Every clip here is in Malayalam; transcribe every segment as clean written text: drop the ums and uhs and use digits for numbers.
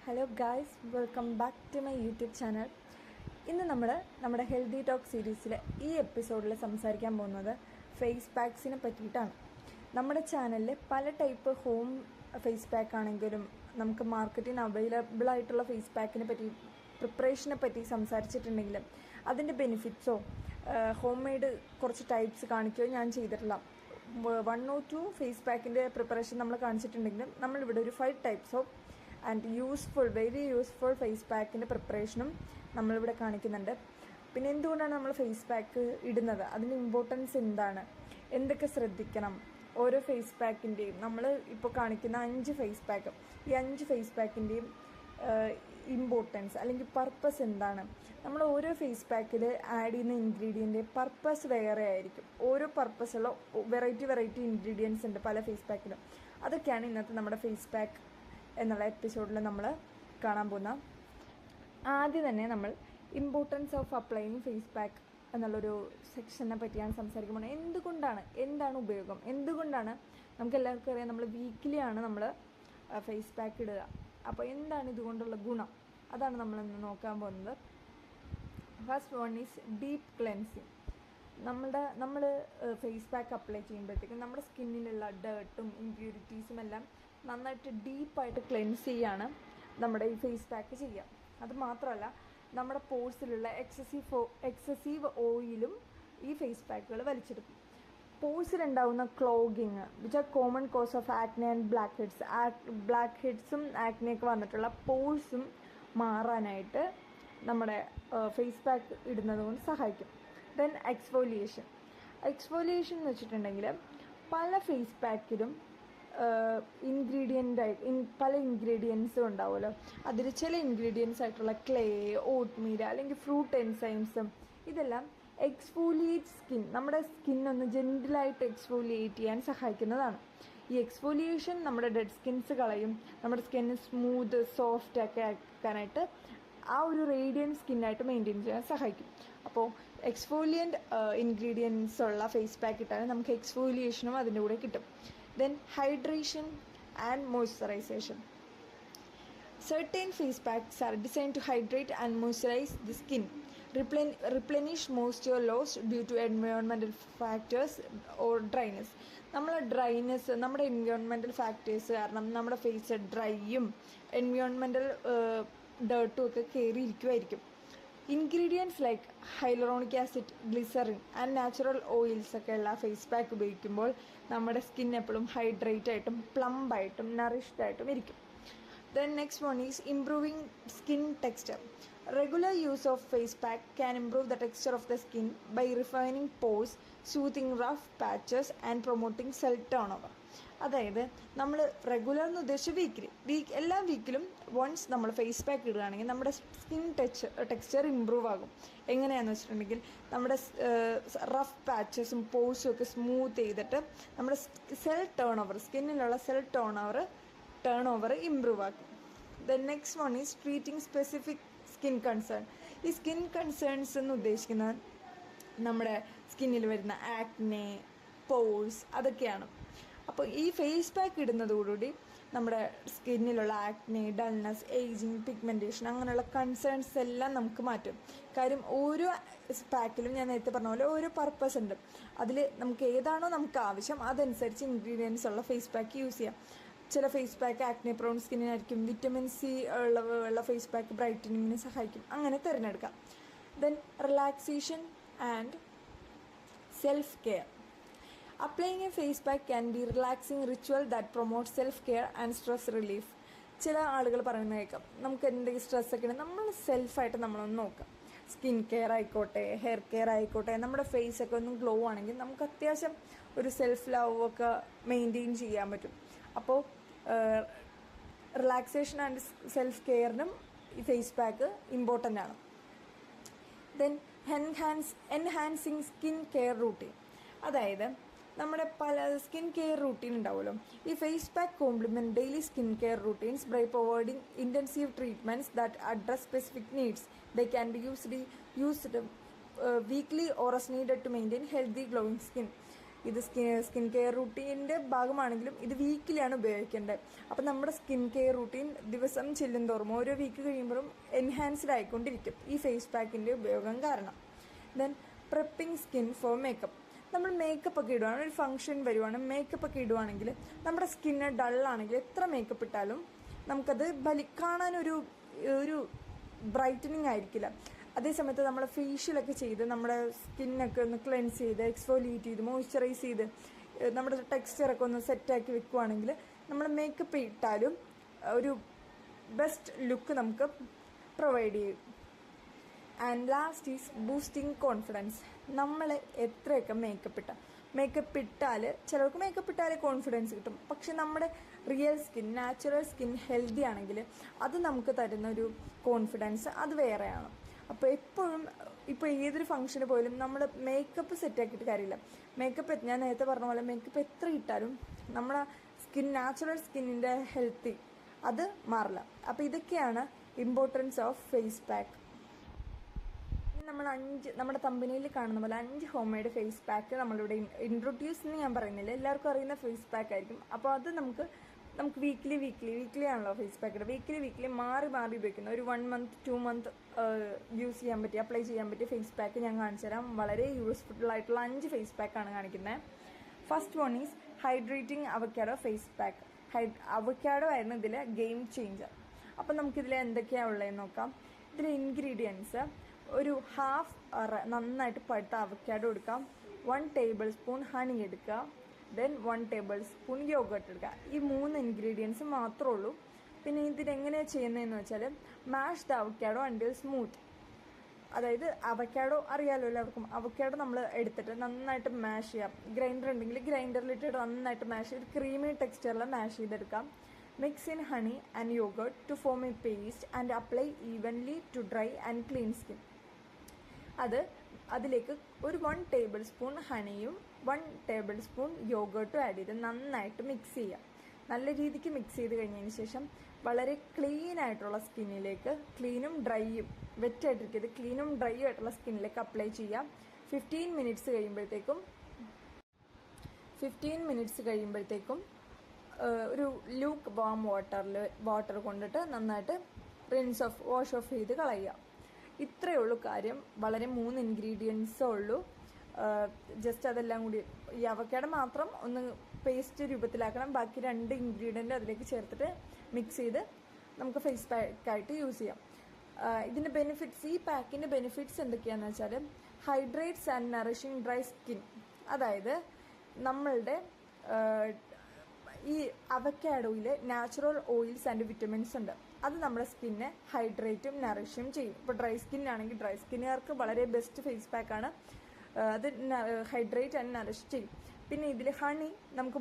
Hello guys, welcome back to my YouTube channel. ഇന്ന് നമ്മുടെ ഹെൽത്തി ടോക്ക് സീരീസിലെ ഈ എപ്പിസോഡിൽ സംസാരിക്കാൻ പോകുന്നത് ഫേസ് പാക്സിനെ പറ്റിയിട്ടാണ്. നമ്മുടെ ചാനലിൽ പല ടൈപ്പ് ഹോം ഫേസ് പാക്ക് ആണെങ്കിലും നമുക്ക് മാർക്കറ്റിന് അവൈലബിൾ ആയിട്ടുള്ള ഫേസ് പാക്കിനെ പറ്റി, പ്രിപ്പറേഷനെ പറ്റി സംസാരിച്ചിട്ടുണ്ടെങ്കിലും അതിൻ്റെ ബെനിഫിറ്റ്സോ ഹോം മെയ്ഡ് കുറച്ച് ടൈപ്സ് കാണിക്കുകയോ ഞാൻ ചെയ്തിട്ടില്ല. 1 or 2 ഫേസ് പാക്കിൻ്റെ പ്രിപ്പറേഷൻ നമ്മൾ കാണിച്ചിട്ടുണ്ടെങ്കിലും നമ്മളിവിടെ ഒരു 5 types of and very useful face പാക്കിൻ്റെ പ്രിപ്പറേഷനും നമ്മളിവിടെ കാണിക്കുന്നുണ്ട്. പിന്നെ എന്തുകൊണ്ടാണ് നമ്മൾ ഫേസ് പാക്ക് ഇടുന്നത്, അതിൻ്റെ ഇമ്പോർട്ടൻസ് എന്താണ്, എന്തൊക്കെ ശ്രദ്ധിക്കണം, ഓരോ ഫേസ് പാക്കിൻ്റെയും നമ്മൾ ഇപ്പോൾ കാണിക്കുന്ന 5 ഫേസ് പാക്ക്, ഈ 5 ഫേസ് പാക്കിൻ്റെയും ഇമ്പോർട്ടൻസ് അല്ലെങ്കിൽ പർപ്പസ് എന്താണ്. നമ്മൾ ഓരോ ഫേസ് പാക്കിൽ ആഡ് ചെയ്യുന്ന ഇൻഗ്രീഡിയൻ്റ് പർപ്പസ് വേറെ ആയിരിക്കും. ഓരോ പർപ്പസുള്ള വെറൈറ്റി ഇൻഗ്രീഡിയൻസ് ഉണ്ട് പല ഫേസ് പാക്കിലും. അതൊക്കെയാണ് ഇന്നത്തെ നമ്മുടെ ഫേസ് പാക്ക് എന്നുള്ള എപ്പിസോഡിൽ നമ്മൾ കാണാൻ പോകുന്ന. ആദ്യം തന്നെ നമ്മൾ importance of applying face pack എന്നുള്ളൊരു സെക്ഷനെ പറ്റിയാണ് സംസാരിക്കുമ്പോൾ എന്താണ് ഉപയോഗം, എന്തുകൊണ്ടാണ് നമുക്ക് എല്ലാവർക്കും അറിയാം നമ്മൾ വീക്കിലി ആണ് നമ്മൾ ഫേസ് പാക്ക് ഇടുക. അപ്പോൾ എന്താണ് ഇതുകൊണ്ടുള്ള ഗുണം, അതാണ് നമ്മളിന്ന് നോക്കാൻ പോകുന്നത്. First one is deep cleansing. നമ്മൾ ഫേസ് പാക്ക് അപ്ലൈ ചെയ്യുമ്പോഴത്തേക്കും നമ്മുടെ സ്കിന്നിലുള്ള ഡേർട്ടും ഇമ്പ്യൂരിറ്റീസും എല്ലാം നന്നായിട്ട് ഡീപ്പായിട്ട് ക്ലെൻസ് ചെയ്യാണ് നമ്മുടെ ഈ ഫേസ് പാക്ക് ചെയ്യുക. അത് മാത്രമല്ല, നമ്മുടെ പോഴ്സിലുള്ള എക്സസീവ് ഓയിലും ഈ ഫേസ് പാക്കുകൾ വലിച്ചെടുക്കും. പോഴ്സിലുണ്ടാവുന്ന clogging which are common cause of acne and black ഹെഡ്സും ആക്നെയൊക്കെ വന്നിട്ടുള്ള പോഴ്സും മാറാനായിട്ട് നമ്മുടെ ഫേസ് പാക്ക് ഇടുന്നത് കൊണ്ട് സഹായിക്കും. ദെൻ എക്സ്ഫോലിയേഷൻ എന്ന് വെച്ചിട്ടുണ്ടെങ്കിൽ പല ഫേസ് പാക്കിലും പല ഇൻഗ്രീഡിയൻസും ഉണ്ടാവുമല്ലോ. അതിൽ ചില ഇൻഗ്രീഡിയൻസ് ആയിട്ടുള്ള ക്ലേ, ഓട്ട്മീൽ അല്ലെങ്കിൽ ഫ്രൂട്ട് എൻസൈംസും ഇതെല്ലാം എക്സ്ഫോലിയേറ്റ് സ്കിൻ, നമ്മുടെ സ്കിന്നൊന്ന് ജെന്റിലായിട്ട് എക്സ്ഫോലിയേറ്റ് ചെയ്യാൻ സഹായിക്കുന്നതാണ്. ഈ എക്സ്ഫോലിയേഷൻ നമ്മുടെ ഡെഡ് സ്കിൻസ് കളയും, നമ്മുടെ സ്കിന്ന് സ്മൂത്ത് സോഫ്റ്റ് ഒക്കെ ആക്കാനായിട്ട് ആ ഒരു റേഡിയൻറ്റ് സ്കിന്നായിട്ട് മെയിൻറ്റെയിൻ ചെയ്യാൻ സഹായിക്കും. അപ്പോൾ എക്സ്ഫോലിയൻ്റ് ഇൻഗ്രീഡിയൻസ് ഉള്ള ഫേസ് പാക്ക് ഇട്ടാൽ നമുക്ക് എക്സ്ഫോലിയേഷനും അതിൻ്റെ കൂടെ കിട്ടും. Then hydration and moisturization. Certain face packs are designed to hydrate and moisturize the skin, replenish moisture lost due to environmental factors or dryness. നമ്മുടെ എൻവയോൺമെൻറ്റൽ ഫാക്ടേഴ്സ് കാരണം നമ്മുടെ ഫേസ് ഡ്രൈയും എൻവയോൺമെൻറ്റൽ ഡേർട്ടും ഒക്കെ കയറിയിരിക്കുമായിരിക്കും. Ingredients like hyaluronic acid, glycerin and natural oils ഒക്കെ ഉള്ള ഫേസ് പാക്ക് ഉപയോഗിക്കുമ്പോൾ നമ്മുടെ സ്കിൻ എപ്പോഴും ഹൈഡ്രേറ്റ് ആയിട്ടും പ്ലംബായിട്ടും നറിഷ്ഡ് ആയിട്ടും ഇരിക്കും. Then next one is improving skin texture. Regular use of face pack can improve the texture of the skin by refining pores, soothing rough patches and promoting cell turnover. അതായത് നമ്മൾ റെഗുലർ എന്ന് ഉദ്ദേശിച്ച് എല്ലാ വീക്കിലും വൺസ് നമ്മൾ ഫേസ് പാക്ക് ഇടുകയാണെങ്കിൽ നമ്മുടെ സ്കിൻ ടെക്സ്ചർ ഇമ്പ്രൂവ് ആകും. എങ്ങനെയാണെന്ന് വെച്ചിട്ടുണ്ടെങ്കിൽ നമ്മുടെ റഫ് പാച്ചസും പോഴ്സും ഒക്കെ സ്മൂത്ത് ചെയ്തിട്ട് നമ്മുടെ സ്കിന്നിലുള്ള സെൽ ടേൺ ഓവർ ഇമ്പ്രൂവ് ആക്കും. The next one is treating specific skin concern. ഈ സ്കിൻ കൺസേൺസ് എന്ന് ഉദ്ദേശിക്കുന്നത് നമ്മുടെ സ്കിന്നിൽ വരുന്ന ആക്നെ, പോഴ്സ് അതൊക്കെയാണ്. അപ്പോൾ ഈ ഫേസ് പാക്ക് ഇടുന്നതോടുകൂടി നമ്മുടെ സ്കിന്നിലുള്ള ആക്നെ, ഡൾനെസ്, ഏജിങ്, പിഗ്മെൻറ്റേഷൻ അങ്ങനെയുള്ള കൺസേൺസ് എല്ലാം നമുക്ക് മാറ്റും. കാര്യം ഓരോ പാക്കിലും ഞാൻ നേരത്തെ പറഞ്ഞ പോലെ ഓരോ പർപ്പസ് ഉണ്ട്. അതിൽ നമുക്ക് ഏതാണോ നമുക്ക് ആവശ്യം അതനുസരിച്ച് ഇൻഗ്രീഡിയൻസ് ഉള്ള ഫേസ് പാക്ക് യൂസ് ചെയ്യാം. ചില ഫേസ് പാക്ക് ആക്നെ പ്രോൺ സ്കിന്നിനായിരിക്കും, വിറ്റമിൻ സി ഉള്ള ഫേസ് പാക്ക് ബ്രൈറ്റനിങ്ങിന് സഹായിക്കും. അങ്ങനെ തിരഞ്ഞെടുക്കാം. Then relaxation and self care. Applying a face pack can be relaxing ritual that promotes self-care and stress relief. ചില ആളുകൾ പറയുന്നത് കേൾക്കാം, നമുക്ക് എന്തെങ്കിലും സ്ട്രെസ്സൊക്കെ ഉണ്ടെങ്കിൽ നമ്മൾ സെൽഫായിട്ട് നമ്മളൊന്ന് നോക്കാം. സ്കിൻ കെയർ ആയിക്കോട്ടെ, ഹെയർ കെയർ ആയിക്കോട്ടെ, നമ്മുടെ ഫേസൊക്കെ ഒന്ന് ഗ്ലോ ആണെങ്കിൽ നമുക്ക് അത്യാവശ്യം ഒരു സെൽഫ് ലവ് ഒക്കെ മെയിൻറ്റെയിൻ ചെയ്യാൻ പറ്റും. അപ്പോൾ റിലാക്സേഷൻ ആൻഡ് സെൽഫ് കെയറിനും ഈ ഫേസ് പാക്ക് ഇമ്പോർട്ടൻ്റ് ആണ്. Then enhancing skin care routine. അതായത് നമ്മുടെ പല സ്കിൻ കെയർ റൂട്ടീൻ ഉണ്ടാവുമല്ലോ. ഈ face pack complement daily skin care routines by providing intensive treatments that address specific needs. They can be used weekly or as needed to maintain healthy glowing skin. ഇത് സ്കിൻ കെയർ റൂട്ടീൻ്റെ ഭാഗമാണെങ്കിലും ഇത് വീക്കിലാണ് ഉപയോഗിക്കേണ്ടത്. അപ്പം നമ്മുടെ സ്കിൻ കെയർ റൂട്ടീൻ ദിവസം ചെല്ലുന്തോറും ഓരോ വീക്ക് കഴിയുമ്പോഴും എൻഹാൻസ്ഡ് ആയിക്കൊണ്ടിരിക്കും ഈ ഫേസ് പാക്കിൻ്റെ ഉപയോഗം കാരണം. Then prepping skin for makeup. നമ്മൾ മേക്കപ്പ് ഒക്കെ ഇടുവാണ്, ഒരു ഫംഗ്ഷൻ വരുവാണ്, മേക്കപ്പ് ഒക്കെ ഇടുവാണെങ്കിൽ നമ്മുടെ സ്കിന്ന് ഡള്ളാണെങ്കിൽ എത്ര മേക്കപ്പ് ഇട്ടാലും നമുക്കത് കാണാനൊരു ഒരു ബ്രൈറ്റനിങ് ആയിരിക്കില്ല. അതേസമയത്ത് നമ്മൾ ഫേഷ്യലൊക്കെ ചെയ്ത് നമ്മുടെ സ്കിന്നൊക്കെ ഒന്ന് ക്ലെൻസ് ചെയ്ത് എക്സ്ഫോലിയേറ്റ് ചെയ്ത് മോയ്സ്ചറൈസ് ചെയ്ത് നമ്മുടെ ടെക്സ്ചറൊക്കെ ഒന്ന് സെറ്റാക്കി വെക്കുവാണെങ്കിൽ നമ്മൾ മേക്കപ്പ് ഇട്ടാലും ഒരു ബെസ്റ്റ് ലുക്ക് നമുക്ക് പ്രൊവൈഡ് ചെയ്യും. And last is boosting confidence. നമ്മൾ എത്രയൊക്കെ മേക്കപ്പ് ഇട്ടാൽ ചിലർക്ക് മേക്കപ്പ് ഇട്ടാൽ കോൺഫിഡൻസ് കിട്ടും. പക്ഷെ നമ്മുടെ real skin, natural skin healthy ആണെങ്കിൽ അത് നമുക്ക് തരുന്നൊരു കോൺഫിഡൻസ് അത് വേറെയാണ്. അപ്പോൾ എപ്പോഴും ഇപ്പോൾ ഏതൊരു ഫംഗ്ഷന് പോലും നമ്മൾ മേക്കപ്പ് സെറ്റാക്കിയിട്ട് കാര്യമില്ല. മേക്കപ്പ് ഞാൻ നേരത്തെ പറഞ്ഞ പോലെ മേക്കപ്പ് എത്ര ഇട്ടാലും നമ്മുടെ നാച്ചുറൽ സ്കിന്നിൻ്റെ ഹെൽത്തി അത് മാറില്ല. അപ്പോൾ ഇതൊക്കെയാണ് ഇമ്പോർട്ടൻസ് ഓഫ് ഫേസ് പാക്ക്. നമ്മൾ നമ്മുടെ കമ്പനിയിൽ കാണുന്ന പോലെ 5 ഹോം മെയ്ഡ് ഫേസ് പാക്ക് നമ്മളിവിടെ ഇൻട്രൊഡ്യൂസ് എന്ന് ഞാൻ പറയുന്നില്ല, എല്ലാവർക്കും അറിയുന്ന ഫേസ് പാക്ക് ആയിരിക്കും. അപ്പോൾ അത് നമുക്ക് വീക്ക്ലി ആണല്ലോ ഫേസ് പാക്ക്, വീക്ക്ലി മാറി ഉപയോഗിക്കുന്ന ഒരു 1 month 2 month യൂസ് ചെയ്യാൻ പറ്റിയ, അപ്ലൈ ചെയ്യാൻ പറ്റിയ ഫേസ് പാക്ക് ഞാൻ കാണിച്ചു തരാം. വളരെ യൂസ്ഫുൾ ആയിട്ടുള്ള 5 ഫേസ് പാക്കാണ് കാണിക്കുന്നത്. First one is hydrating avocado face pack. Avocado ആയിരുന്നു ഇതിൽ ഗെയിം ചേഞ്ചർ. അപ്പം നമുക്കിതിൽ എന്തൊക്കെയാണ് ഉള്ളതെന്ന് നോക്കാം. ഇതിൽ ഇൻഗ്രീഡിയൻസ് ഒരു ഹാഫ് നന്നായിട്ട് പഴുത്ത അവക്കാഡോ എടുക്കാം, 1 tablespoon ഹണി എടുക്കുക, ദെൻ 1 tablespoon യോഗർട്ട് എടുക്കുക. ഈ 3 ഇൻഗ്രീഡിയൻസ് മാത്രമേ ഉള്ളൂ. പിന്നെ ഇതിനെങ്ങനെയാണ് ചെയ്യുന്നതെന്ന് വെച്ചാൽ മാഷ് ദ അവക്കാഡോ അണ്ടിൽ സ്മൂത്ത്. അതായത് അവക്കാഡോ അറിയാലോ എല്ലാവർക്കും. അവക്കാഡോ നമ്മൾ എടുത്തിട്ട് നന്നായിട്ട് മാഷ് ചെയ്യാം. ഗ്രൈൻഡർ ഉണ്ടെങ്കിൽ ഗ്രൈൻഡറിലിട്ടിട്ട് നന്നായിട്ട് മാഷ് ചെയ്ത് ക്രീമി ടെക്സ്ചറിൽ മാഷ് ചെയ്തെടുക്കാം. Mix in honey and yogurt to form a paste and apply evenly to dry and clean skin. അതിലേക്ക് ഒരു 1 tablespoon ഹണിയും 1 tablespoon യോഗർട്ടും ആഡ് ചെയ്ത് നന്നായിട്ട് മിക്സ് ചെയ്യാം. നല്ല രീതിക്ക് മിക്സ് ചെയ്ത് കഴിഞ്ഞതിന് ശേഷം വളരെ ക്ലീൻ ആയിട്ടുള്ള സ്കിന്നിലേക്ക്, ക്ലീനും ഡ്രൈയും വെറ്റായിട്ടിരിക്കുന്നത് ക്ലീനും ഡ്രൈയും ആയിട്ടുള്ള സ്കിന്നിലേക്ക് അപ്ലൈ ചെയ്യാം. 15 minutes കഴിയുമ്പോഴത്തേക്കും ഒരു ലൂക്ക് വാം വാട്ടർ കൊണ്ടിട്ട് നന്നായിട്ട് വാഷ് ഓഫ് ചെയ്ത് കളയുക. ഇത്രയേ ഉള്ളൂ കാര്യം. വളരെ 3 ഇൻഗ്രീഡിയൻസേ ഉള്ളൂ. ജസ്റ്റ് അതെല്ലാം കൂടി ഈ അവക്കാഡോ മാത്രം ഒന്ന് പേസ്റ്റ് രൂപത്തിലാക്കണം. ബാക്കി 2 ഇൻഗ്രീഡിയൻറ്റ് അതിലേക്ക് ചേർത്തിട്ട് മിക്സ് ചെയ്ത് നമുക്ക് ഫേസ് പാക്കായിട്ട് യൂസ് ചെയ്യാം. ഇതിൻ്റെ ബെനിഫിറ്റ്സ്, ഈ പാക്കിൻ്റെ ബെനിഫിറ്റ്സ് എന്തൊക്കെയാണെന്ന് വെച്ചാൽ hydrates and nourishing dry skin. അതായത് നമ്മളുടെ ഈ അവക്കാഡോയിൽ നാച്ചുറൽ ഓയിൽസ് ആൻഡ് വിറ്റമിൻസ് ഉണ്ട്. അത് നമ്മുടെ സ്കിന്നെ ഹൈഡ്രേറ്റും നറിഷും ചെയ്യും. ഇപ്പോൾ ഡ്രൈ സ്കിന്നാണെങ്കിൽ ഡ്രൈ സ്കിന്നുകാർക്ക് വളരെ ബെസ്റ്റ് ഫേസ് പാക്കാണ്. അത് ഹൈഡ്രേറ്റ് ആൻഡ് നറിഷ് ചെയ്യും. പിന്നെ ഇതിൽ ഹണി നമുക്ക്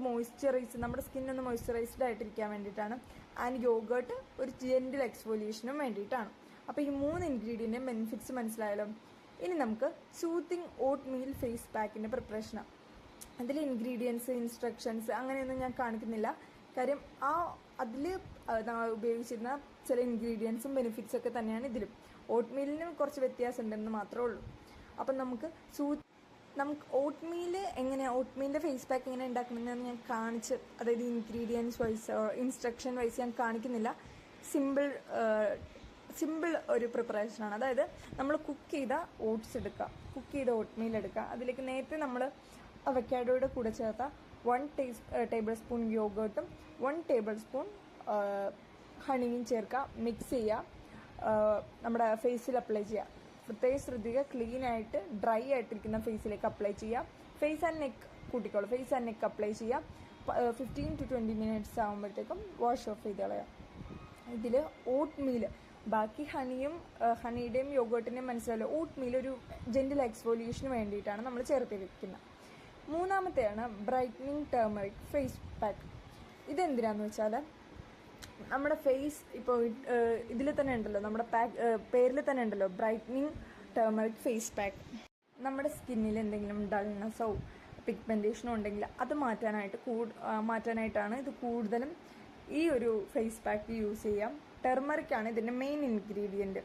നമ്മുടെ സ്കിന്നൊന്ന് മോയ്സ്ചറൈസ്ഡ് ആയിട്ടിരിക്കാൻ വേണ്ടിയിട്ടാണ്. ആൻഡ് യോഗർട്ട് ഒരു ജെന്റിൽ എക്സ്ഫോലിയേഷനും വേണ്ടിയിട്ടാണ്. അപ്പോൾ ഈ 3 ഇൻഗ്രീഡിയൻറ്റിൻ്റെ ബെനിഫിറ്റ്സ് മനസ്സിലായാലോ. ഇനി നമുക്ക് സൂത്തിങ് ഓട്ട് മീൽ ഫേസ് പാക്കിൻ്റെ പ്രിപ്പറേഷനാണ്. അതിൽ ഇൻഗ്രീഡിയൻസ്, ഇൻസ്ട്രക്ഷൻസ് അങ്ങനെയൊന്നും ഞാൻ കാണിക്കുന്നില്ല. കാര്യം അതിൽ ഉപയോഗിച്ചിരുന്ന ചില ഇൻഗ്രീഡിയൻസും ബെനിഫിറ്റ്സ് ഒക്കെ തന്നെയാണ് ഇതിലും. ഓട്ട് മീലിന് കുറച്ച് വ്യത്യാസം ഉണ്ടെന്ന് മാത്രമേ ഉള്ളൂ. അപ്പം നമുക്ക് ഓട്ട് മീലിൻ്റെ ഫേസ് പാക്ക് എങ്ങനെ ഉണ്ടാക്കണമെന്ന് ഞാൻ കാണിച്ച്, അതായത് ഇൻഗ്രീഡിയൻസ് വൈസ് ഇൻസ്ട്രക്ഷൻ വൈസ് ഞാൻ കാണിക്കുന്നില്ല. സിമ്പിൾ ഒരു പ്രിപ്പറേഷനാണ്. അതായത് നമ്മൾ കുക്ക് ചെയ്ത ഓട്ട് മീൽ എടുക്കുക. അതിലേക്ക് നേരത്തെ നമ്മൾ അവക്കാഡോയുടെ കൂടെ ചേർത്ത 1 tablespoon യോഗർട്ടും 1 tablespoon ഹണിയും ചേർക്കുക. മിക്സ് ചെയ്യുക. നമ്മുടെ ഫേസിൽ അപ്ലൈ ചെയ്യുക. പ്രത്യേകം ശ്രദ്ധിക്കുക, ക്ലീൻ ആയിട്ട് ഡ്രൈ ആയിട്ടിരിക്കുന്ന ഫേസിലേക്ക് അപ്ലൈ ചെയ്യുക. ഫേസ് ആൻഡ് നെക്ക് അപ്ലൈ ചെയ്യുക. 15 to 20 minutes ആകുമ്പോഴത്തേക്കും വാഷ് ഓഫ് ചെയ്ത് കളയാം. ഇതിൽ ഓട്ട് മീൽ, ബാക്കി ഹണിയുടെയും യോഗർട്ടിൻ്റെയും മനസ്സിലായല്ലോ. ഓട്ട് മീൽ ഒരു ജെന്റിൽ എക്സ്ഫോലിയേഷന് വേണ്ടിയിട്ടാണ് നമ്മൾ ചേർത്തിരിക്കുന്നത്. മൂന്നാമത്തെയാണ് ബ്രൈറ്റനിങ് ടേർമറിക് ഫേസ് പാക്ക്. ഇതെന്തിനാന്ന് വെച്ചാൽ നമ്മുടെ ഫേസ് ഇപ്പോൾ ഇതിൽ തന്നെ ഉണ്ടല്ലോ, നമ്മുടെ പേരിൽ തന്നെ ഉണ്ടല്ലോ ബ്രൈറ്റനിങ് ടേർമറിക് ഫേസ് പാക്ക്. നമ്മുടെ സ്കിന്നിൽ എന്തെങ്കിലും ഡൾനെസ്സോ പിഗ്മെൻറ്റേഷനോ ഉണ്ടെങ്കിൽ അത് മാറ്റാനായിട്ടാണ് ഇത് കൂടുതലും ഈ ഒരു ഫേസ് പാക്ക് യൂസ് ചെയ്യാം. ടെർമറിക് ആണ് ഇതിൻ്റെ മെയിൻ ഇൻഗ്രീഡിയൻറ്റ്.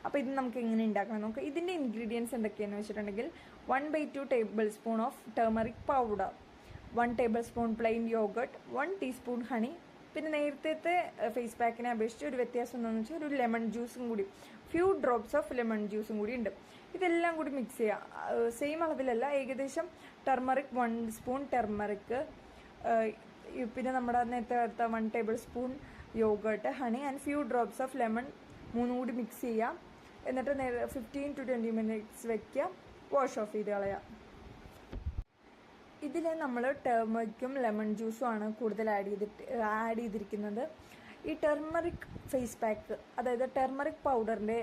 അപ്പോൾ ഇത് നമുക്ക് എങ്ങനെ ഉണ്ടാക്കണം നോക്കാം. ഇതിൻ്റെ ഇൻഗ്രീഡിയൻസ് എന്തൊക്കെയാണെന്ന് വെച്ചിട്ടുണ്ടെങ്കിൽ 1/2 tablespoon of turmeric powder, 1 tablespoon plain yoghurt, 1 teaspoon honey. പിന്നെ നേരത്തെ ഫേസ് പാക്കിനെ അപേക്ഷിച്ച് ഒരു വ്യത്യാസം എന്താണെന്ന് വെച്ചാൽ ഒരു ലെമൺ ജ്യൂസും കൂടി, ഫ്യൂ ഡ്രോപ്സ് ഓഫ് ലെമൺ ജ്യൂസും കൂടി ഉണ്ട്. ഇതെല്ലാം കൂടി മിക്സ് ചെയ്യുക. സെയിം അളവിലല്ല, ഏകദേശം ടർമറിക് 1 സ്പൂൺ ടർമറിക്, പിന്നെ നമ്മുടെ നേരത്തെ എടുത്ത 1 table spoon yoghurt, honey and few drops of lemon മൂന്നും കൂടി മിക്സ് ചെയ്യാം. എന്നിട്ട് 15 to 20 മിനിറ്റ്സ് വയ്ക്കുക. വാഷ് ഓഫ് ചെയ്ത് കളയാം. ഇതിൽ നമ്മൾ ടർമറിക്കും ലെമൺ ജ്യൂസും ആണ് കൂടുതൽ ആഡ് ചെയ്തിരിക്കുന്നത്. ഈ ടർമറിക് ഫേസ് പാക്ക്, അതായത് ടർമറിക് പൗഡറിൻ്റെ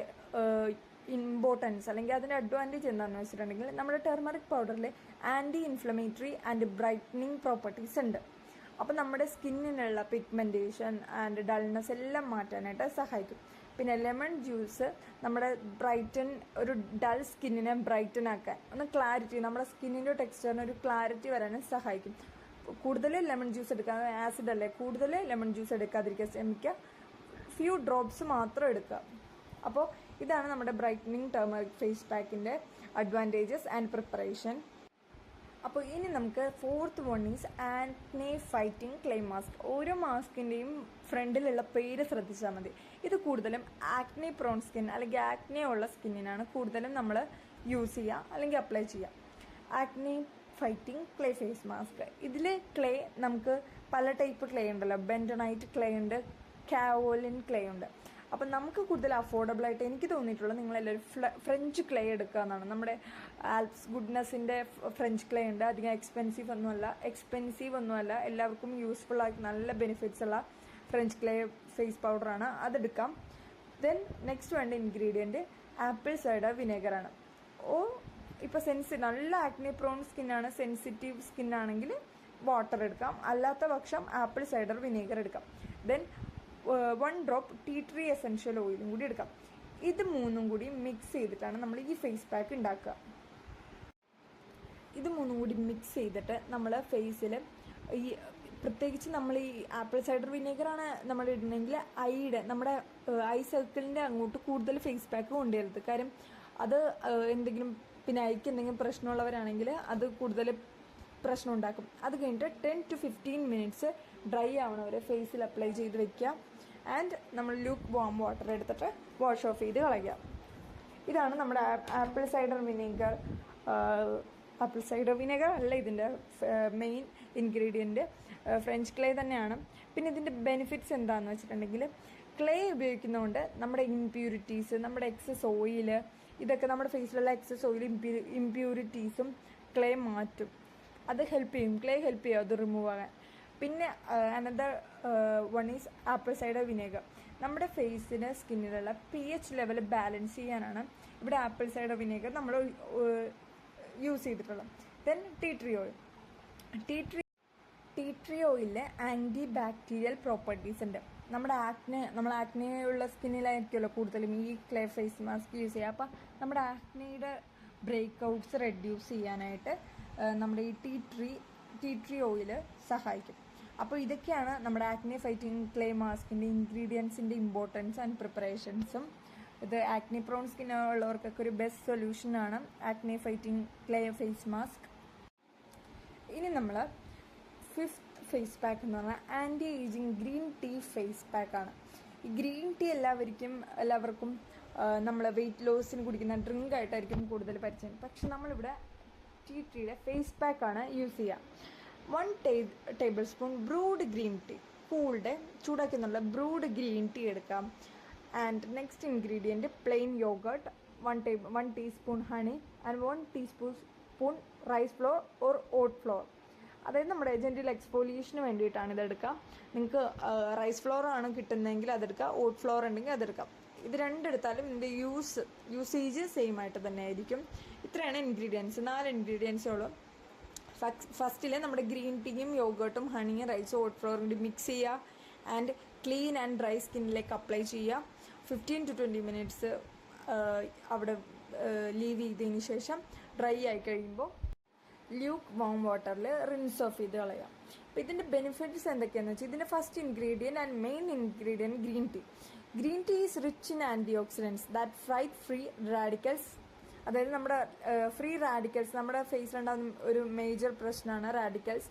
ഇമ്പോർട്ടൻസ് അല്ലെങ്കിൽ അതിൻ്റെ അഡ്വാൻറ്റേജ് എന്താണെന്ന് വെച്ചിട്ടുണ്ടെങ്കിൽ നമ്മുടെ ടർമറിക് പൗഡറിൽ anti inflammatory and brightening properties ഉണ്ട്. അപ്പോൾ നമ്മുടെ സ്കിന്നിനുള്ള പിഗ്മെൻറ്റേഷൻ ആൻഡ് ഡൾനെസ് എല്ലാം മാറ്റാനായിട്ട് സഹായിക്കും. പിന്നെ ലെമൺ ജ്യൂസ് നമ്മുടെ ഒരു ഡൾ സ്കിന്നിനെ ബ്രൈറ്റൻ ആക്കാൻ, ഒന്ന് ക്ലാരിറ്റി, നമ്മുടെ സ്കിന്നിൻ്റെ ടെക്സ്ചറിന് ഒരു ക്ലാരിറ്റി വരാനും സഹായിക്കും. കൂടുതൽ ലെമൺ ജ്യൂസ് എടുക്കാൻ, ആസിഡ് അല്ലേ, കൂടുതൽ ലെമൺ ജ്യൂസ് എടുക്കാതിരിക്കാൻ ശ്രമിക്കുക. ഫ്യൂ ഡ്രോപ്സ് മാത്രം എടുക്കുക. അപ്പോൾ ഇതാണ് നമ്മുടെ ബ്രൈറ്റനിങ് ടർമറിക് ഫേസ് പാക്കിൻ്റെ അഡ്വാൻറ്റേജസ് ആൻഡ് പ്രിപ്പറേഷൻ. അപ്പോൾ ഇനി നമുക്ക് 4th one is acne fighting clay mask. ഓരോ മാസ്കിൻ്റെയും ഫ്രണ്ടിലുള്ള പേര് ശ്രദ്ധിച്ചാൽ മതി. ഇത് കൂടുതലും ആക്നെ പ്രോൺ സ്കിൻ അല്ലെങ്കിൽ ആക്നെ ഉള്ള സ്കിന്നിനാണ് കൂടുതലും നമ്മൾ യൂസ് ചെയ്യുക അല്ലെങ്കിൽ അപ്ലൈ ചെയ്യുക. Acne fighting clay face mask. ഇതിൽ ക്ലേ നമുക്ക് പല ടൈപ്പ് ക്ലേ ഉണ്ടല്ലോ. ബെൻഡനൈറ്റ് ക്ലേ ഉണ്ട്, കാവോലിൻ ക്ലേ ഉണ്ട്. അപ്പം നമുക്ക് കൂടുതൽ അഫോർഡബിൾ ആയിട്ട് എനിക്ക് തോന്നിയിട്ടുള്ളത് നിങ്ങളെല്ലാവരും ഫ്രഞ്ച് ക്ലേ എടുക്കുക എന്നാണ്. നമ്മുടെ ആൽപ്സ് ഗുഡ്നെസ്സിൻ്റെ ഫ്രഞ്ച് ക്ലേ ഉണ്ട്. അധികം എക്സ്പെൻസീവ് ഒന്നുമല്ല, എല്ലാവർക്കും യൂസ്ഫുൾ ആയിട്ട് നല്ല ബെനിഫിറ്റ്സ് ഉള്ള ഫ്രഞ്ച് ക്ലേ ഫേസ് പൗഡറാണ്, അതെടുക്കാം. ദെൻ നെക്സ്റ്റ് വേണ്ട ഇൻഗ്രീഡിയൻറ്റ് ആപ്പിൾ സൈഡർ വിനേഗറാണ്. ഇപ്പോൾ നല്ല ആക്നെ പ്രോൺ സ്കിന്നാണ്, സെൻസിറ്റീവ് സ്കിന്നാണെങ്കിൽ വാട്ടർ എടുക്കാം, അല്ലാത്ത പക്ഷം ആപ്പിൾ സൈഡർ വിനേഗർ എടുക്കാം. Then 1 drop tea tree essential ഓയിലും കൂടി എടുക്കാം. ഇത് മൂന്നും കൂടി മിക്സ് ചെയ്തിട്ടാണ് നമ്മൾ ഈ ഫേസ് പാക്ക് ഉണ്ടാക്കുക. ഇത് മൂന്നും കൂടി മിക്സ് ചെയ്തിട്ട് നമ്മൾ ഫേസിൽ ഈ പ്രത്യേകിച്ച് നമ്മൾ ഈ ആപ്പിൾ സൈഡർ വിനേഗറാണ് നമ്മൾ ഇടുന്നെങ്കിൽ നമ്മുടെ ഐ സർക്കിളിൻ്റെ അങ്ങോട്ട് കൂടുതൽ ഫേസ് പാക്ക് കൊണ്ടുവരരുത്. കാര്യം അത് എന്തെങ്കിലും പിന്നെ ഐക്ക് എന്തെങ്കിലും പ്രശ്നമുള്ളവരാണെങ്കിൽ അത് കൂടുതൽ പ്രശ്നം ഉണ്ടാക്കും. അത് കഴിഞ്ഞിട്ട് 10 to 15 മിനിറ്റ്സ് ഡ്രൈ ആവണവരെ ഫേസിൽ അപ്ലൈ ചെയ്ത് വെക്കുക. ആൻഡ് നമ്മൾ ലൂക്ക് വാം വാട്ടർ എടുത്തിട്ട് വാഷ് ഓഫ് ചെയ്ത് കളയുക. ഇതാണ് നമ്മുടെ apple cider vinegar. Apple cider vinegar അല്ല ഇതിൻ്റെ മെയിൻ ഇൻഗ്രീഡിയൻറ്റ്, ഫ്രഞ്ച് ക്ലേ തന്നെയാണ്. പിന്നെ ഇതിൻ്റെ ബെനിഫിറ്റ്സ് എന്താണെന്ന് വെച്ചിട്ടുണ്ടെങ്കിൽ ക്ലേ ഉപയോഗിക്കുന്നതുകൊണ്ട് നമ്മുടെ ഇംപ്യൂരിറ്റീസ്, നമ്മുടെ എക്സസ് ഓയിൽ, ഇതൊക്കെ നമ്മുടെ ഫേസിലുള്ള എക്സസ് ഓയിൽ ഇംപ്യൂരിറ്റീസും ക്ലേ മാറ്റും. അത് ഹെൽപ്പ് ചെയ്യും, ക്ലേ ഹെൽപ്പ് ചെയ്യും അത് റിമൂവ് ആകാൻ. പിന്നെ another one is apple cider vinegar. നമ്മുടെ ഫേസിന് സ്കിന്നിലുള്ള pH ലെവൽ ബാലൻസ് ചെയ്യാനാണ് ഇവിടെ ആപ്പിൾ സൈഡർ വിനേഗർ നമ്മൾ യൂസ് ചെയ്തിട്ടുള്ളത്. Then tea tree oil. Tea tree ഓയിലിൽ ആൻറ്റി ബാക്ടീരിയൽ പ്രോപ്പർട്ടീസ് ഉണ്ട്. നമ്മൾ ആക്നെയുള്ള സ്കിന്നിലായിരിക്കുമല്ലോ കൂടുതലും ഈ ക്ലേ ഫേസ് മാസ്ക് യൂസ് ചെയ്യുക. അപ്പം നമ്മുടെ ആക്നെയുടെ ബ്രേക്ക് ഔട്ട്സ് റെഡ്യൂസ് ചെയ്യാനായിട്ട് നമ്മുടെ ഈ ടീ ട്രീ ഓയിൽ സഹായിക്കും. അപ്പോൾ ഇതൊക്കെയാണ് നമ്മുടെ ആക്നെ ഫൈറ്റിംഗ് ക്ലേ മാസ്കിൻ്റെ ഇൻഗ്രീഡിയൻസിൻ്റെ ഇമ്പോർട്ടൻസ് ആൻഡ് പ്രിപ്പറേഷൻസും. ഇത് ആക്നെ പ്രോൺ സ്കിൻ ഉള്ളവർക്കൊക്കെ ഒരു ബെസ്റ്റ് സൊല്യൂഷനാണ് acne fighting clay face mask. ഇനി നമ്മൾ 5th ഫേസ് പാക്ക് എന്ന് പറഞ്ഞാൽ anti ageing green tea face പാക്കാണ്. ഈ ഗ്രീൻ ടീ എല്ലാവർക്കും നമ്മൾ വെയിറ്റ് ലോസിന് കുടിക്കുന്ന ഡ്രിങ്ക് ആയിട്ടായിരിക്കും കൂടുതൽ പരിചയം. പക്ഷെ നമ്മളിവിടെ ടീ ട്രീയുടെ ഫേസ് പാക്കാണ് യൂസ് ചെയ്യുക. 1 tablespoon brewed green tea, cooled ചൂടാക്കുന്നുള്ള ബ്രൂഡ് ഗ്രീൻ ടീ എടുക്കാം. And next ingredient plain yoghurt, 1 teaspoon honey and 1 teaspoon rice flour or oat flour. അതായത് നമ്മുടെ ജെൻറ്റിൽ എക്സ്ഫോലിയേഷന് വേണ്ടിയിട്ടാണ് ഇതെടുക്കുക. നിങ്ങൾക്ക് റൈസ് ഫ്ലോർ ആണ് കിട്ടുന്നതെങ്കിൽ അതെടുക്കുക, ഓട്ട് ഫ്ലോർ ഉണ്ടെങ്കിൽ അതെടുക്കാം. ഇത് രണ്ടെടുത്താലും ഇതിൻ്റെ യൂസേജ് സെയിം ആയിട്ട് തന്നെ ആയിരിക്കും. ഇത്രയാണ് ഇൻഗ്രീഡിയൻസ്, 4 ഇൻഗ്രീഡിയൻസേ ഉള്ളൂ. ഫസ്റ്റിൽ നമ്മുടെ ഗ്രീൻ ടീയും യോഗട്ടും ഹണിയും റൈസും ഓട്ട് ഫ്ലോറും കൂടി മിക്സ് ചെയ്യുക ആൻഡ് ക്ലീൻ ആൻഡ് ഡ്രൈ സ്കിന്നിലേക്ക് അപ്ലൈ ചെയ്യുക. 15 to 20 മിനിറ്റ്സ് അവിടെ ലീവ് ചെയ്തതിന് ശേഷം ഡ്രൈ ആയി കഴിയുമ്പോൾ ല്യൂക്ക് വാം വാട്ടറിൽ റിൻസ് ഓഫ് ചെയ്ത് കളയാം. അപ്പോൾ ഇതിൻ്റെ ബെനിഫിറ്റ്സ് എന്തൊക്കെയാണെന്ന് വെച്ചാൽ ഇതിൻ്റെ first ingredient and main ingredient green tea. Green tea is rich in antioxidants that fight free radicals. അതായത് നമ്മുടെ ഫ്രീ റാഡിക്കൽസ്, നമ്മുടെ ഫേസിലുണ്ടാകുന്ന ഒരു മേജർ പ്രശ്നമാണ് റാഡിക്കൽസ്.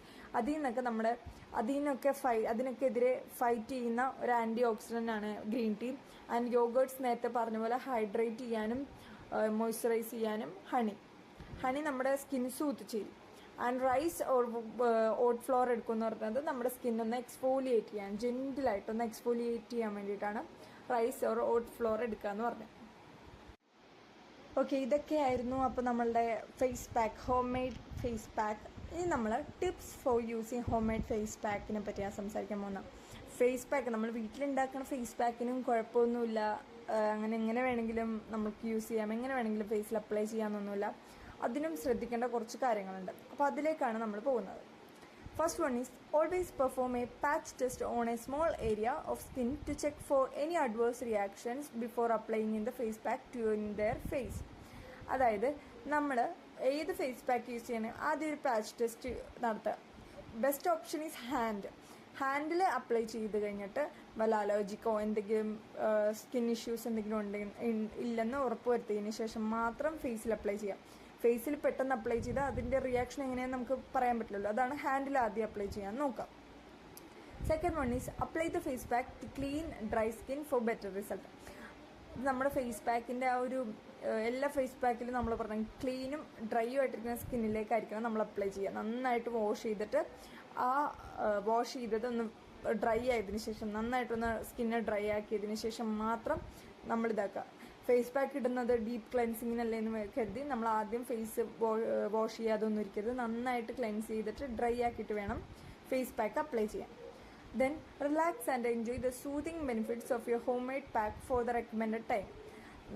അതിനൊക്കെതിരെ ഫൈറ്റ് ചെയ്യുന്ന ഒരു ആൻറ്റി ഓക്സിഡൻ്റ് ആണ് ഗ്രീൻ ടീ. ആൻഡ് യോഗേർട്സ് നേരത്തെ പറഞ്ഞ പോലെ ഹൈഡ്രേറ്റ് ചെയ്യാനും മോയ്സ്ചറൈസ് ചെയ്യാനും ഹണി നമ്മുടെ സ്കിൻ സൂത്ത് ചെയ്യും. ആൻഡ് റൈസ് ഓട്ട് ഫ്ലോർ എടുക്കുമെന്ന് പറയുന്നത് നമ്മുടെ സ്കിന്നൊന്ന് എക്സ്ഫോലിയേറ്റ് ചെയ്യാൻ, ജെൻറ്റിലായിട്ടൊന്ന് എക്സ്ഫോലിയേറ്റ് ചെയ്യാൻ വേണ്ടിയിട്ടാണ് റൈസ് ഓട്ട് ഫ്ലോർ എടുക്കുക എന്ന് പറഞ്ഞത്. ഓക്കെ, ഇതൊക്കെയായിരുന്നു അപ്പോൾ നമ്മളുടെ face pack, home made face pack. ഇനി നമ്മൾ tips for using home made face പാക്കിനെ പറ്റിയാണ് സംസാരിക്കാൻ പോകുന്നത്. ഫേസ് പാക്ക് നമ്മൾ വീട്ടിലുണ്ടാക്കുന്ന ഫേസ് പാക്കിനും കുഴപ്പമൊന്നുമില്ല, അങ്ങനെ എങ്ങനെ വേണമെങ്കിലും നമുക്ക് യൂസ് ചെയ്യാം, എങ്ങനെ വേണമെങ്കിലും ഫേസിൽ അപ്ലൈ ചെയ്യാമെന്നൊന്നുമില്ല. അതിനും ശ്രദ്ധിക്കേണ്ട കുറച്ച് കാര്യങ്ങളുണ്ട്. അപ്പോൾ അതിലേക്കാണ് നമ്മൾ പോകുന്നത്. First one is always perform a patch test on a small area of skin to check for any adverse reactions before applying in the face pack to their face. അതായത് നമ്മൾ ഏത് ഫേസ് പാക്ക് യൂസ് ചെയ്യണേ ആദ്യം ഒരു പാച്ച് ടെസ്റ്റ് നടത്തുക. Best option is handle apply ചെയ്ത് കഴിഞ്ഞിട്ട് വല്ല അലർജിക്കോ എന്തെങ്കിലും സ്കിൻ ഇഷ്യൂസ് എന്തെങ്കിലും ഇല്ലെന്ന് ഉറപ്പ് വരുത്തിയതിന് ശേഷം മാത്രം ഫേസിൽ അപ്ലൈ ചെയ്യാം. ഫേസിൽ പെട്ടെന്ന് അപ്ലൈ ചെയ്താൽ അതിൻ്റെ റിയാക്ഷൻ എങ്ങനെയാണെന്ന് നമുക്ക് പറയാൻ പറ്റില്ലല്ലോ. അതാണ് ഹാൻഡിൽ ആദ്യം അപ്ലൈ ചെയ്യാൻ നോക്കാം. Second one is apply the face pack to clean dry skin for better result. നമ്മുടെ ഫേസ് പാക്കിൻ്റെ ആ ഒരു എല്ലാ ഫേസ് പാക്കിലും നമ്മൾ പറഞ്ഞ ക്ലീനും ഡ്രൈയും ആയിട്ടിരിക്കുന്ന സ്കിന്നിലേക്കായിരിക്കണം നമ്മൾ അപ്ലൈ ചെയ്യുക. നന്നായിട്ട് വാഷ് ചെയ്തിട്ട് വാഷ് ചെയ്തതൊന്ന് ഡ്രൈ ആയതിനു ശേഷം, നന്നായിട്ടൊന്ന് സ്കിന്നെ ഡ്രൈ ആക്കിയതിന് ശേഷം മാത്രം നമ്മൾ ഇതാക്കുക. ഫേസ് പാക്ക് ഇടുന്നത് ഡീപ്പ് ക്ലെൻസിങ്ങിനല്ലേ എന്ന് കരുതി നമ്മൾ ആദ്യം ഫേസ് വാഷ് ചെയ്യാതൊന്നും ഇരിക്കരുത്. നന്നായിട്ട് ക്ലെൻസ് ചെയ്തിട്ട് ഡ്രൈ ആക്കിയിട്ട് വേണം ഫേസ് പാക്ക് അപ്ലൈ ചെയ്യാൻ. Then relax and enjoy the soothing benefits of your homemade pack for the recommended time.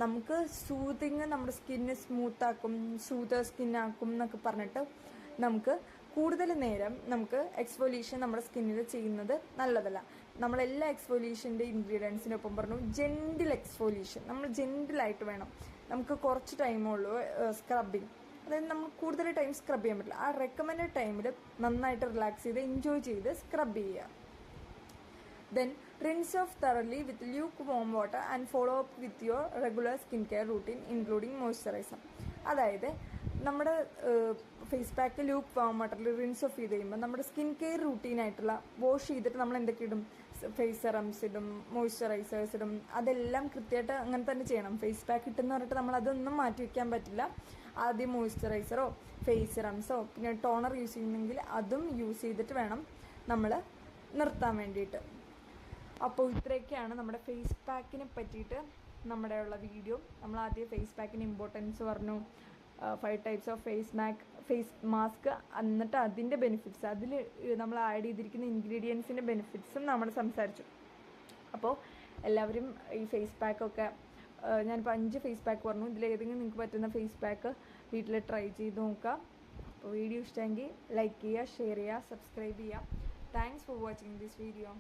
നമുക്ക് സൂതിങ് നമ്മുടെ സ്കിന്ന് സ്മൂത്താക്കും, സൂതർ സ്കിന്നാക്കും എന്നൊക്കെ പറഞ്ഞിട്ട് നമുക്ക് കൂടുതൽ നേരം നമുക്ക് എക്സ്ഫോലിയേഷൻ നമ്മുടെ സ്കിന്നിൽ ചെയ്യുന്നത് നല്ലതല്ല. നമ്മളെല്ലാ എക്സ്ഫോലിയേഷൻ്റെ ഇൻഗ്രീഡിയൻസിനൊപ്പം പറഞ്ഞു ജെൻറ്റിൽ എക്സ്ഫോലിയേഷൻ. നമ്മൾ ജെൻറ്റിലായിട്ട് വേണം, നമുക്ക് കുറച്ച് ടൈമുള്ളൂ സ്ക്രബിങ്. അതായത് നമ്മൾ കൂടുതൽ ടൈം സ്ക്രബ് ചെയ്യാൻ പറ്റില്ല. ആ റെക്കമെൻഡഡ് ടൈമിൽ നന്നായിട്ട് റിലാക്സ് ചെയ്ത് എൻജോയ് ചെയ്ത് സ്ക്രബ് ചെയ്യുക. Then rinse of thoroughly with lukewarm water and follow up with your regular skin care routine including moisturizer. അതായത് നമ്മുടെ ഫേസ് പാക്ക് ലൂക്ക് വാം വാട്ടറിൽ റിൻസ് ഓഫ് ചെയ്ത് കഴിയുമ്പോൾ നമ്മുടെ സ്കിൻ കെയർ റൂട്ടീനായിട്ടുള്ള വാഷ് ചെയ്തിട്ട് നമ്മൾ എന്തൊക്കെ ഇടും, ഫേസ് സെറംസ് ഇടും, മോയ്സ്ചറൈസേഴ്സ് ഇടും. അതെല്ലാം കൃത്യമായിട്ട് അങ്ങനെ തന്നെ ചെയ്യണം. ഫേസ് പാക്ക് ഇട്ടെന്ന് പറഞ്ഞിട്ട് നമ്മൾ അതൊന്നും മാറ്റി വയ്ക്കാൻ പറ്റില്ല. ആദ്യം മോയ്സ്ചറൈസറോ ഫേസ് സെറംസോ പിന്നെ ടോണർ യൂസ് ചെയ്യുന്നെങ്കിൽ അതും യൂസ് ചെയ്തിട്ട് വേണം നമ്മൾ നിർത്താൻ വേണ്ടിയിട്ട്. അപ്പോൾ ഇത്രയൊക്കെയാണ് നമ്മുടെ ഫേസ് പാക്കിനെ പറ്റിയിട്ട് നമ്മുടെ ഉള്ള വീഡിയോ. നമ്മൾ ആദ്യം ഫേസ് പാക്കിന് ഇമ്പോർട്ടൻസ് പറഞ്ഞു, 5 types ഓഫ് ഫേസ് മാസ്ക്, എന്നിട്ട് അതിൻ്റെ ബെനിഫിറ്റ്സ്, അതിൽ നമ്മൾ ആഡ് ചെയ്തിരിക്കുന്ന ഇൻഗ്രീഡിയൻസിൻ്റെ ബെനിഫിറ്റ്സും നമ്മൾ സംസാരിച്ചു. അപ്പോൾ എല്ലാവരും ഈ ഫേസ് പാക്കൊക്കെ ഞാനിപ്പോൾ 5 ഫേസ് പാക്ക് പറഞ്ഞു, ഇതിലേതെങ്കിലും നിങ്ങൾക്ക് പറ്റുന്ന ഫേസ് പാക്ക് വീട്ടിൽ ട്രൈ ചെയ്ത് നോക്കുക. അപ്പോൾ വീഡിയോ ഇഷ്ടമെങ്കിൽ ലൈക്ക് ചെയ്യുക, ഷെയർ ചെയ്യുക, സബ്സ്ക്രൈബ് ചെയ്യുക. Thanks for watching this video.